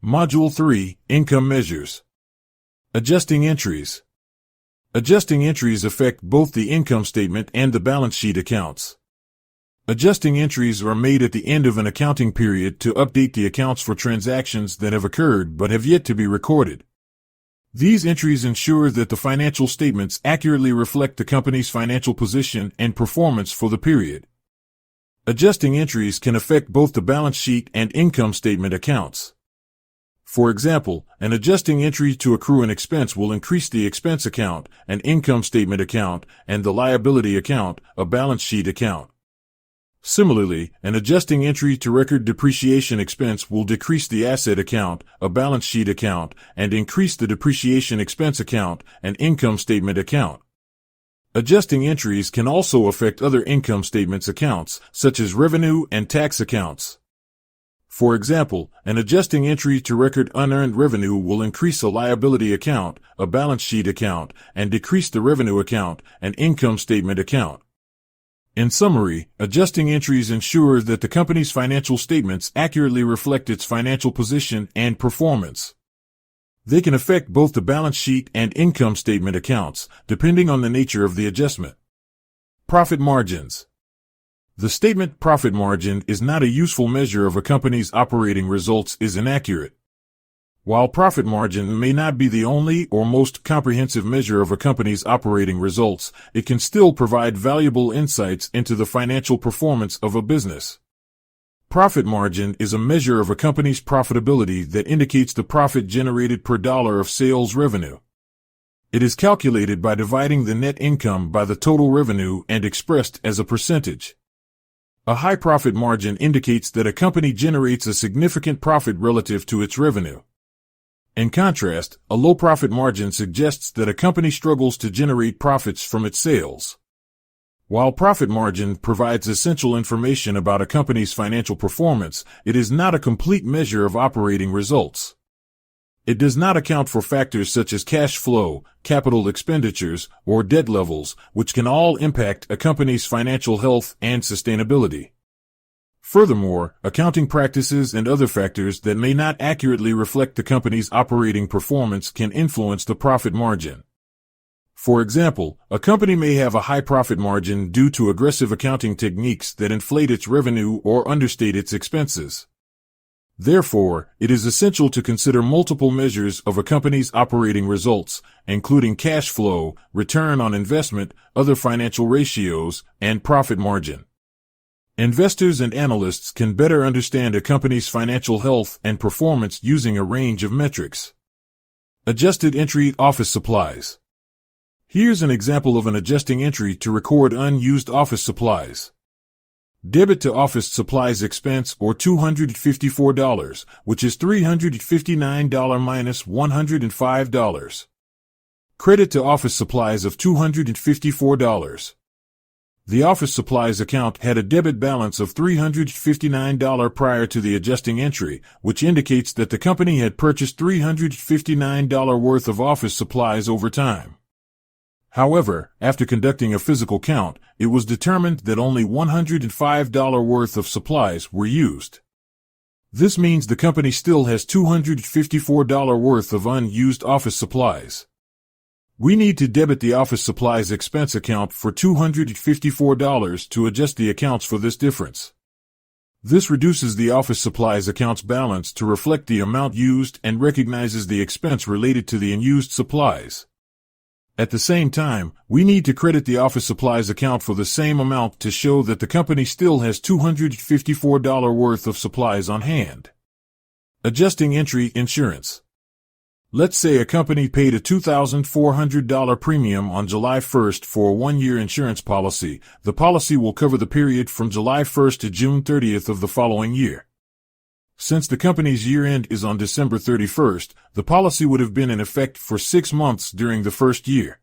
Module 3, Income Measures. Adjusting Entries. Adjusting entries affect both the income statement and the balance sheet accounts. Adjusting entries are made at the end of an accounting period to update the accounts for transactions that have occurred but have yet to be recorded. These entries ensure that the financial statements accurately reflect the company's financial position and performance for the period. Adjusting entries can affect both the balance sheet and income statement accounts. For example, an adjusting entry to accrue an expense will increase the expense account, an income statement account, and the liability account, a balance sheet account. Similarly, an adjusting entry to record depreciation expense will decrease the asset account, a balance sheet account, and increase the depreciation expense account, an income statement account. Adjusting entries can also affect other income statements accounts, such as revenue and tax accounts. For example, an adjusting entry to record unearned revenue will increase a liability account, a balance sheet account, and decrease the revenue account, an income statement account. In summary, adjusting entries ensure that the company's financial statements accurately reflect its financial position and performance. They can affect both the balance sheet and income statement accounts, depending on the nature of the adjustment. Profit margins. The statement profit margin is not a useful measure of a company's operating results is inaccurate. While profit margin may not be the only or most comprehensive measure of a company's operating results, it can still provide valuable insights into the financial performance of a business. Profit margin is a measure of a company's profitability that indicates the profit generated per dollar of sales revenue. It is calculated by dividing the net income by the total revenue and expressed as a percentage. A high profit margin indicates that a company generates a significant profit relative to its revenue. In contrast, a low profit margin suggests that a company struggles to generate profits from its sales. While profit margin provides essential information about a company's financial performance, it is not a complete measure of operating results. It does not account for factors such as cash flow, capital expenditures, or debt levels, which can all impact a company's financial health and sustainability. Furthermore, accounting practices and other factors that may not accurately reflect the company's operating performance can influence the profit margin. For example, a company may have a high profit margin due to aggressive accounting techniques that inflate its revenue or understate its expenses. Therefore, it is essential to consider multiple measures of a company's operating results, including cash flow, return on investment, other financial ratios, and profit margin. Investors and analysts can better understand a company's financial health and performance using a range of metrics. Adjusted entry office supplies. Here's an example of an adjusting entry to record unused office supplies. Debit to office supplies expense or $254, which is $359 minus $105. Credit to office supplies of $254. The office supplies account had a debit balance of $359 prior to the adjusting entry, which indicates that the company had purchased $359 worth of office supplies over time. However, after conducting a physical count, it was determined that only $105 worth of supplies were used. This means the company still has $254 worth of unused office supplies. We need to debit the office supplies expense account for $254 to adjust the accounts for this difference. This reduces the office supplies account's balance to reflect the amount used and recognizes the expense related to the unused supplies. At the same time, we need to credit the office supplies account for the same amount to show that the company still has $254 worth of supplies on hand. Adjusting entry insurance. Let's say a company paid a $2,400 premium on July 1st for a one-year insurance policy. The policy will cover the period from July 1st to June 30th of the following year. Since the company's year-end is on December 31st, the policy would have been in effect for 6 months during the first year.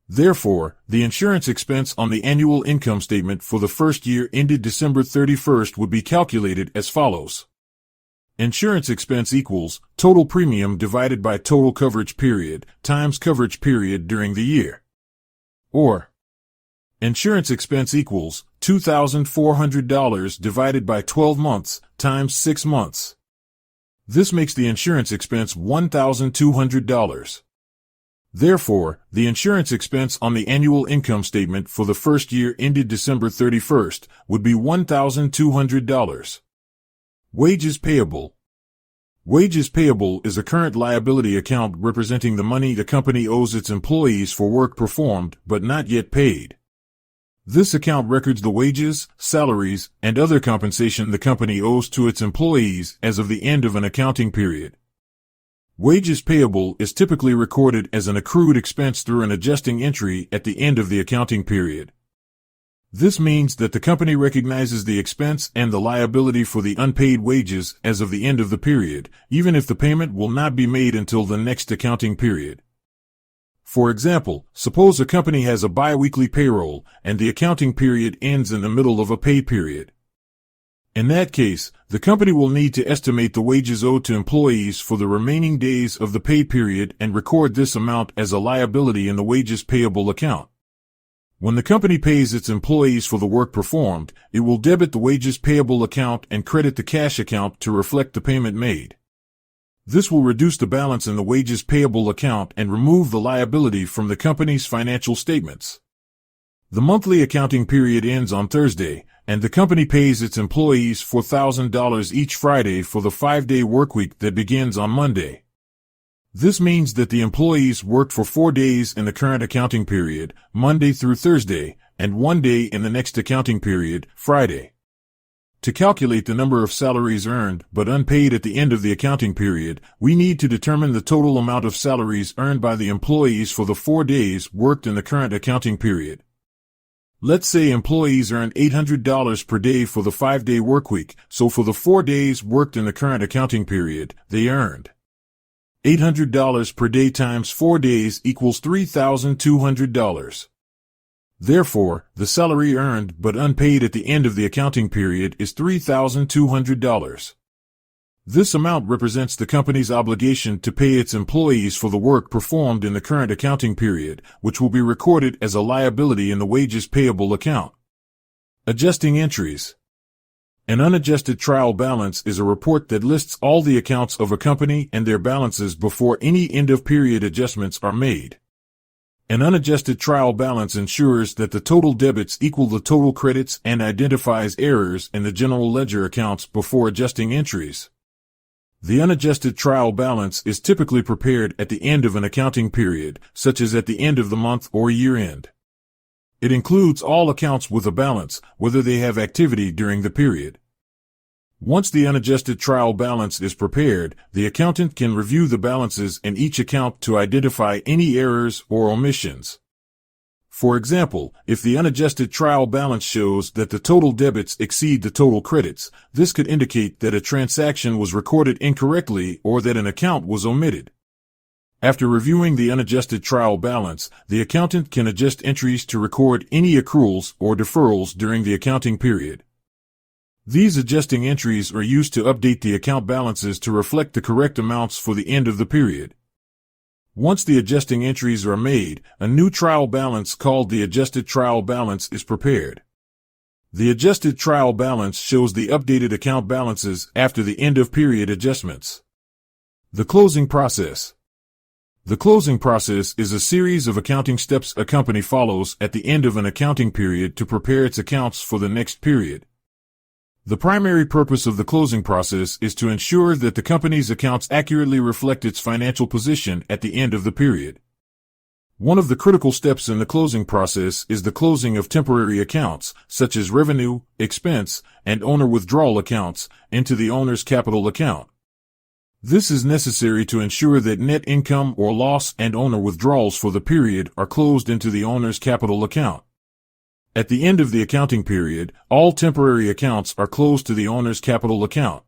Therefore, the insurance expense on the annual income statement for the first year ended December 31st would be calculated as follows. Insurance expense equals total premium divided by total coverage period times coverage period during the year. Or, insurance expense equals $2,400 divided by 12 months times 6 months. This makes the insurance expense $1,200. Therefore, the insurance expense on the annual income statement for the first year ended December 31st would be $1,200. Wages payable. Wages payable is a current liability account representing the money the company owes its employees for work performed but not yet paid. This account records the wages, salaries, and other compensation the company owes to its employees as of the end of an accounting period. Wages payable is typically recorded as an accrued expense through an adjusting entry at the end of the accounting period. This means that the company recognizes the expense and the liability for the unpaid wages as of the end of the period, even if the payment will not be made until the next accounting period. For example, suppose a company has a bi-weekly payroll and the accounting period ends in the middle of a pay period. In that case, the company will need to estimate the wages owed to employees for the remaining days of the pay period and record this amount as a liability in the wages payable account. When the company pays its employees for the work performed, it will debit the wages payable account and credit the cash account to reflect the payment made. This will reduce the balance in the wages payable account and remove the liability from the company's financial statements. The monthly accounting period ends on Thursday, and the company pays its employees $4,000 each Friday for the 5-day workweek that begins on Monday. This means that the employees worked for 4 days in the current accounting period, Monday through Thursday, and 1 day in the next accounting period, Friday. To calculate the number of salaries earned but unpaid at the end of the accounting period, we need to determine the total amount of salaries earned by the employees for the 4 days worked in the current accounting period. Let's say employees earned $800 per day for the 5-day workweek, so for the 4 days worked in the current accounting period, they earned $800 per day times 4 days equals $3,200. Therefore, the salary earned but unpaid at the end of the accounting period is $3,200. This amount represents the company's obligation to pay its employees for the work performed in the current accounting period, which will be recorded as a liability in the wages payable account. Adjusting entries. An unadjusted trial balance is a report that lists all the accounts of a company and their balances before any end-of-period adjustments are made. An unadjusted trial balance ensures that the total debits equal the total credits and identifies errors in the general ledger accounts before adjusting entries. The unadjusted trial balance is typically prepared at the end of an accounting period, such as at the end of the month or year end. It includes all accounts with a balance, whether they have activity during the period. Once the unadjusted trial balance is prepared, the accountant can review the balances in each account to identify any errors or omissions. For example, if the unadjusted trial balance shows that the total debits exceed the total credits, this could indicate that a transaction was recorded incorrectly or that an account was omitted. After reviewing the unadjusted trial balance, the accountant can adjust entries to record any accruals or deferrals during the accounting period. These adjusting entries are used to update the account balances to reflect the correct amounts for the end of the period. Once the adjusting entries are made, a new trial balance called the adjusted trial balance is prepared. The adjusted trial balance shows the updated account balances after the end-of-period adjustments. The closing process. The closing process is a series of accounting steps a company follows at the end of an accounting period to prepare its accounts for the next period. The primary purpose of the closing process is to ensure that the company's accounts accurately reflect its financial position at the end of the period. One of the critical steps in the closing process is the closing of temporary accounts, such as revenue, expense, and owner withdrawal accounts, into the owner's capital account. This is necessary to ensure that net income or loss and owner withdrawals for the period are closed into the owner's capital account. At the end of the accounting period, all temporary accounts are closed to the owner's capital account.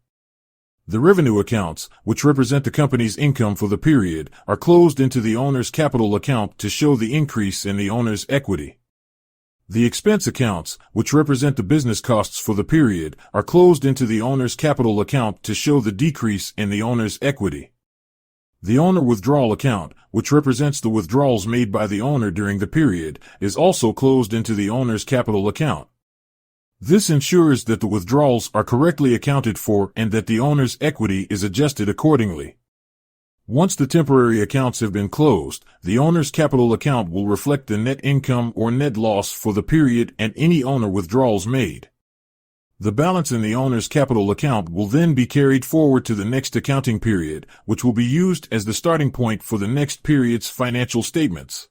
The revenue accounts, which represent the company's income for the period, are closed into the owner's capital account to show the increase in the owner's equity. The expense accounts, which represent the business costs for the period, are closed into the owner's capital account to show the decrease in the owner's equity. The owner withdrawal account, which represents the withdrawals made by the owner during the period, is also closed into the owner's capital account. This ensures that the withdrawals are correctly accounted for and that the owner's equity is adjusted accordingly. Once the temporary accounts have been closed, the owner's capital account will reflect the net income or net loss for the period and any owner withdrawals made. The balance in the owner's capital account will then be carried forward to the next accounting period, which will be used as the starting point for the next period's financial statements.